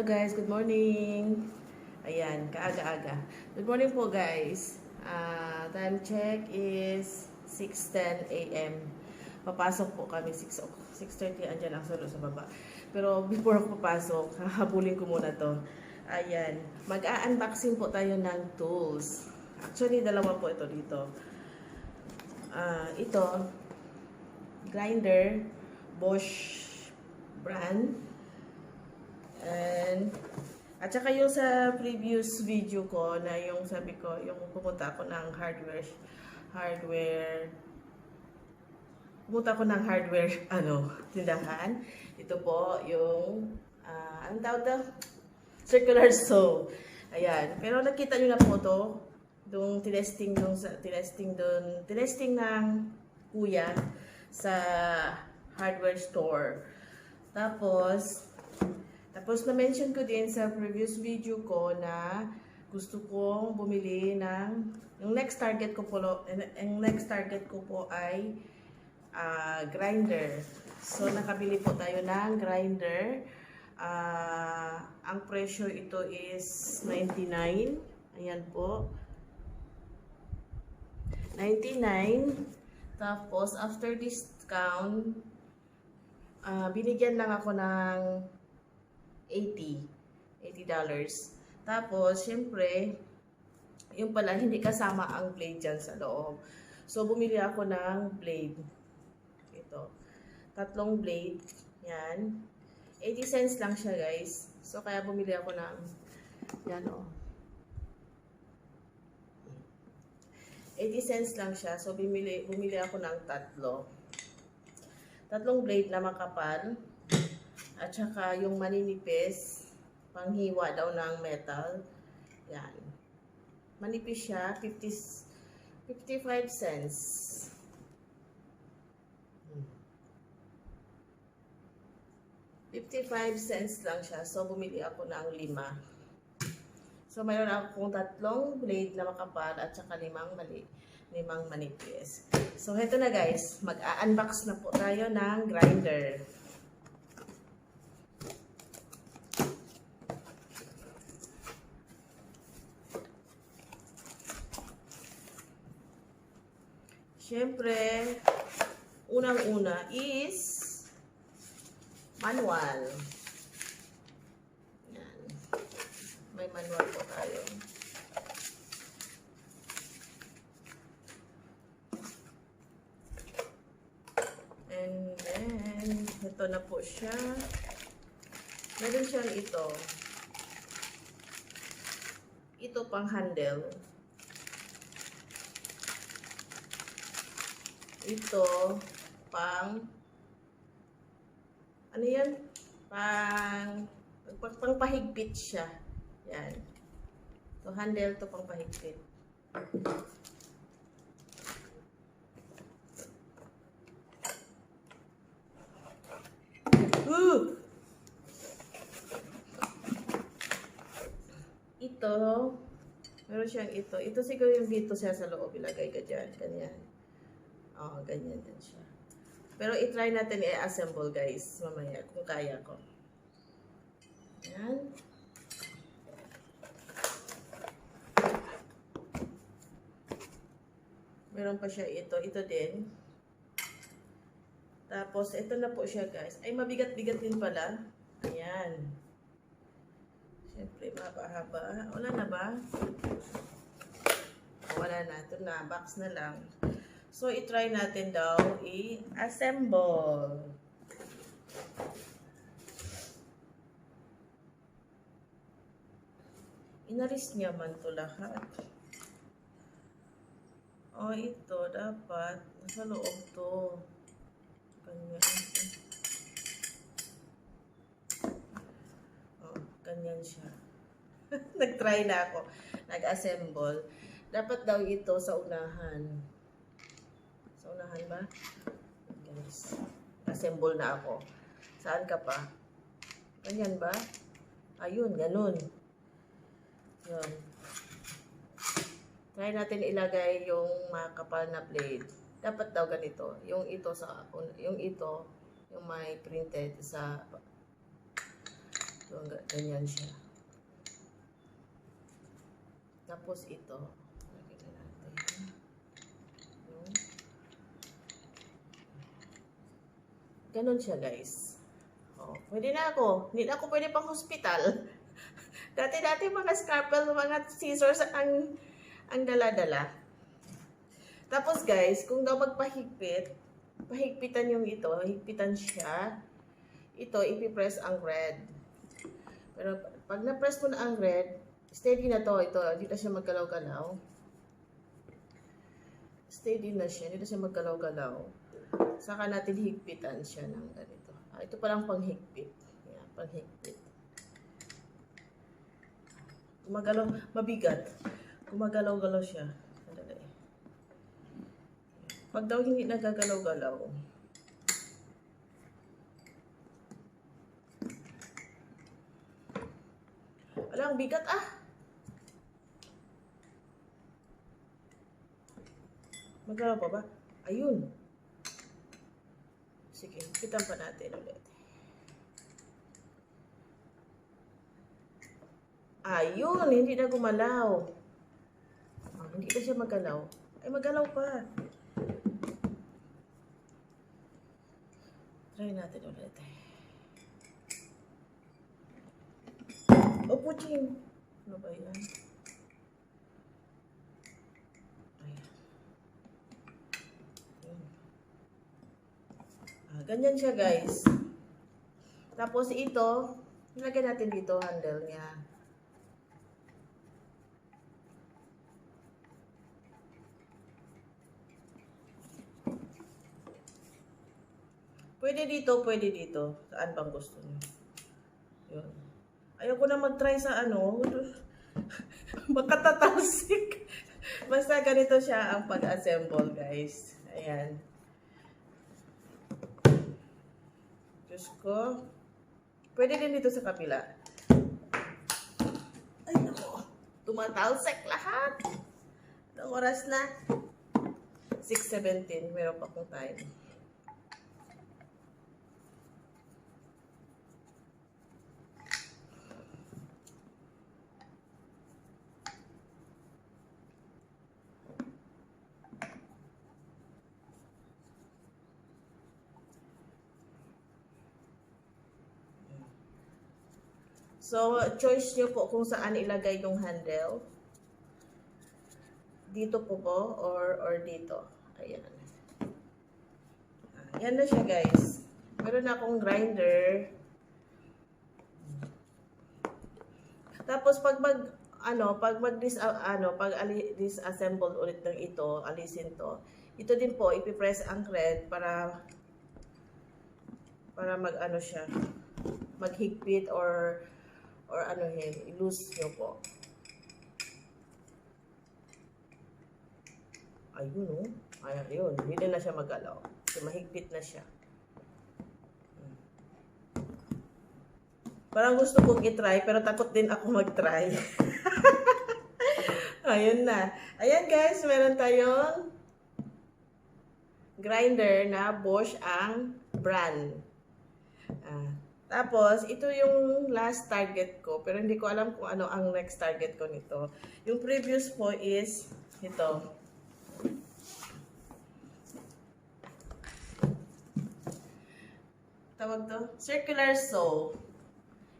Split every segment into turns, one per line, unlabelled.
guys, good morning. Ayan, kaaga-aga. Good morning po guys. Time check is 6:10 a.m. Papasok po kami 6:30, andyan lang solo sa baba. Pero before ako papasok, hahabulin ko muna to. Ayan, mag-a-unboxing po tayo ng tools. Actually, dalawa po ito dito. Ito, grinder, Bosch brand. At saka yung sa previous video ko na yung sabi ko, yung pumunta ako ng tindahan. Ito po yung ang tawag na circular saw. Ayan. Pero nakita nyo na po to yung tinesting ng kuya sa hardware store. Tapos na-mention ko din sa previous video ko na gusto kong bumili ng yung next target ko po ay grinder. So nakabili po tayo ng grinder. Ang presyo ito is 99. Ayan po. 99. Tapos after discount, binigyan lang ako ng $80. Tapos, syempre, yung pala, hindi kasama ang blade dyan sa loob. So, bumili ako ng blade. Ito. 3 blade. Yan. 80 cents lang siya, guys. So, kaya bumili ako ng, yan o. 80 cents lang siya. So, bumili ako ng 3 blade na makapal. At saka yung maninipis, panghiwa daw ng metal. Yan. Manipis siya, 55 cents. $55 lang siya. So, bumili ako ng 5. So, mayroon akong 3 blade na makapal at saka 5 manipis. So, heto na guys. Mag-a-unbox na po tayo ng grinder. Siyempre, unang-una is manual. Yan. May manual po tayo. And then, ito na po siya. Meron siyang ito. Ito pang handle. Ito, pang pahigpit siya. Yan. So, handle to pang pahigpit. Ito, meron siyang ito. Ito siguro yung dito siya sa loob. Ilagay ka dyan. Ganyan. Ganyan din siya. Pero i-try natin i-assemble guys mamaya kung kaya ko. Yan. Meron pa siya ito. Ito din. Tapos ito na po siya guys. Ay mabigat-bigat din pala. Ayan. Siyempre mahaba-haba. Wala na ba? Wala na. Ito na. Box na lang. So, i-try natin daw i-assemble. Inalis niya man to lahat. Ito dapat nasa loob to. Ganyan. Ganyan siya. Nag-try na ako. Nag-assemble. Dapat daw ito sa unahan. Sa unahan ba? Guys. Assemble na ako. Saan ka pa? Ganyan ba? Ayun, ganun. Yun. Try natin ilagay yung makapal na blade. Dapat daw ganito. Yung may printed sa So, ganyan siya. Tapos ito. Lagyan na natin. Ganon siya, guys. Oh, pwede na ako. Hindi na ako pwede pang hospital. Dati-dati mga scalpel, mga scissors ang dala-dala. Tapos guys, kung daw magpahigpit, pahigpitan yung ito, higpitan siya. Ito, ipipress ang red. Pero pag na-press mo na ang red, steady na to. Ito, hindi na siya maggalaw-galaw. Steady na siya, hindi na siya maggalaw-galaw. Saka natin higpitan siya ng ganito. Ito pa lang panghigpit. Yan, panghigpit. Gumagalaw, mabigat. Gumagalaw-galaw siya. Pag daw hindi nagagalaw-galaw, walang bigat Magalaw pa ba? Ayun. Sige, pitan pa natin ulit. Ayun, hindi na gumalaw. Hindi na siya magalaw. Ay, magalaw pa. Try natin ulit. Opo, Ching. Ano ba yan? Ganyan siya, guys. Tapos ito, nilagay natin dito handle niya. Pwede dito, pwede dito. Saan bang gusto niyo? Yun. Ayoko na mag-try sa makatatalsik. Basta ganito siya ang pag-assemble, guys. Ayan. Diyos ko. Pwede din dito sa kapila. Ay, nako. Tumatalsik lahat. Anong oras na? 6:17. Meron pa akong time. So, choice nyo po kung saan ilagay yung handle. Dito po or dito. Ayan. Ayan na siya, guys. Meron na akong grinder. Tapos, pag disassemble ulit ng ito, alisin to. Ito din po, ipipress ang red para siya, maghigpit or i-loose nyo po. Ayun, ayun. Hindi na siya magalaw. So, mahigpit na siya. Parang gusto kong i-try, pero takot din ako mag-try. Ayun na. Ayan, guys. Meron tayong grinder na Bosch ang brand. Tapos, ito yung last target ko. Pero hindi ko alam kung ano ang next target ko nito. Yung previous po is ito. Tawag to? Circular saw.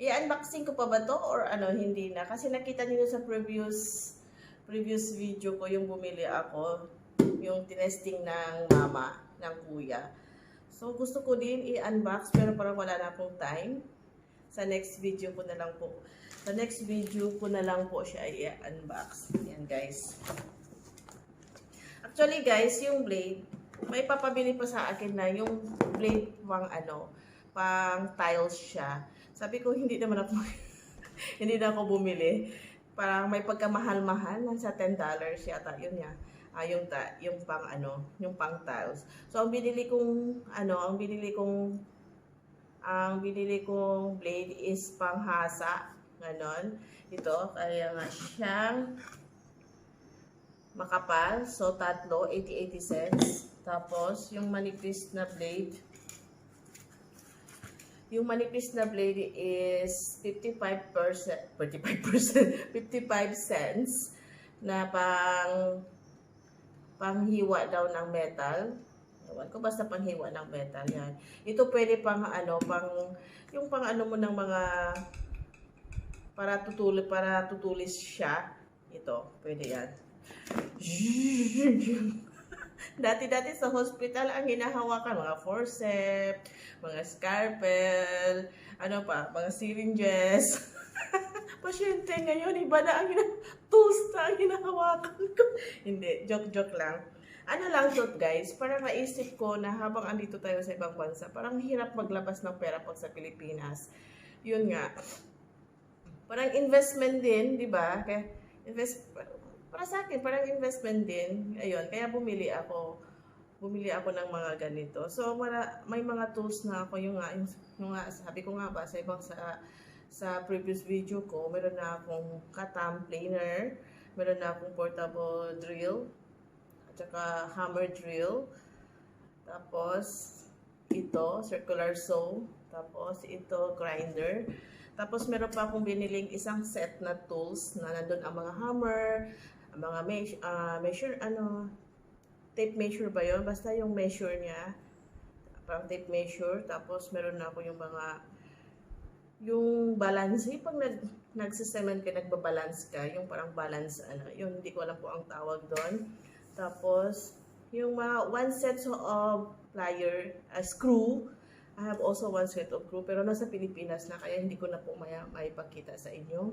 I-unboxing ko pa ba to or hindi na? Kasi nakita niyo sa previous video ko yung bumili ako. Yung tinesting ng mama, ng kuya. So, gusto ko din i-unbox pero parang wala na akong time. Sa next video ko na lang po. Sa next video ko na lang po siya i-unbox. Yan, guys. Actually, guys, yung blade, may papabili pa sa akin na yung blade pang tiles siya. Sabi ko, hindi naman ako, hindi na ako bumili. Parang may pagkamahal-mahal, nasa $10 yata, yun niya. Yung pang tiles. So, ang binili kong blade is panghasa. Ganon. Ito, kaya nga siyang makapal. So, tatlo, 80 cents. Tapos, yung manipis na blade, Yung manipis na blade is 55 cents na panghiwa daw ng metal. Ewan ko, basta panghiwa ng metal yan. Ito pwede pang yung pang ano mo ng mga para tutulis siya. Ito, pwede yan. Dati-dati sa hospital ang hinahawakan mga forceps, mga scalpel, ano pa, mga syringes. Pasyente ngayon, iba na ang tools na ang hinahawakan ko. Hindi, joke-joke lang. Ano lang to guys, parang naisip ko na habang andito tayo sa ibang bansa, parang hirap maglabas ng pera pag sa Pilipinas. Yun nga. Parang investment din, di ba? Kaya para sa akin, parang investment din. Ayun, kaya bumili ako ng mga ganito. So, may mga tools na ako. Yung nga, sabi ko nga ba, sa previous video ko, meron na akong katam planer, meron na akong portable drill, at saka hammer drill. Tapos, ito, circular saw. Tapos, ito, grinder. Tapos, meron pa akong biniling isang set na tools na nandun ang mga hammer, ang mga tape measure ba yun? Basta yung measure niya, parang tape measure. Tapos, meron na ako yung balance. Pag nagsisemen ka, nagbabalance ka, yung parang balance, yun, hindi ko alam po ang tawag doon. Tapos, yung mga one set of plier, screw. I have also one set of screw, pero nasa Pilipinas na, kaya hindi ko na po maipakita sa inyo.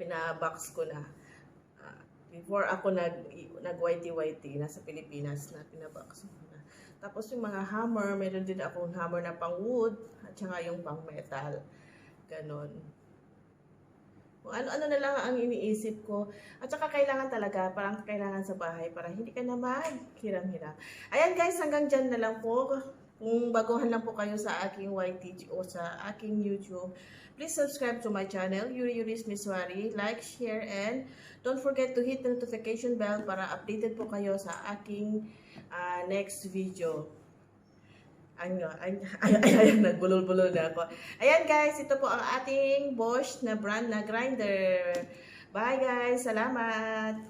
Pinabox ko na. Before ako nag-whitey-whitey, nasa Pilipinas na, pinabox ko na. Tapos yung mga hammer, meron din akong hammer na pang wood, at saka yung pang metal. Ganon. Kung ano-ano na lang ang iniisip ko. At saka kailangan talaga, parang kailangan sa bahay para hindi ka na maghiram-hiram. Ayan guys, hanggang dyan na lang po. Kung baguhan lang po kayo sa aking YT o sa aking YouTube, please subscribe to my channel, Yuriyunis Miswari. Like, share, and don't forget to hit the notification bell para updated po kayo sa aking next video. Nagbulol-bulol na ako. Ayan guys, ito po ang ating Bosch na brand na grinder. Bye guys, salamat!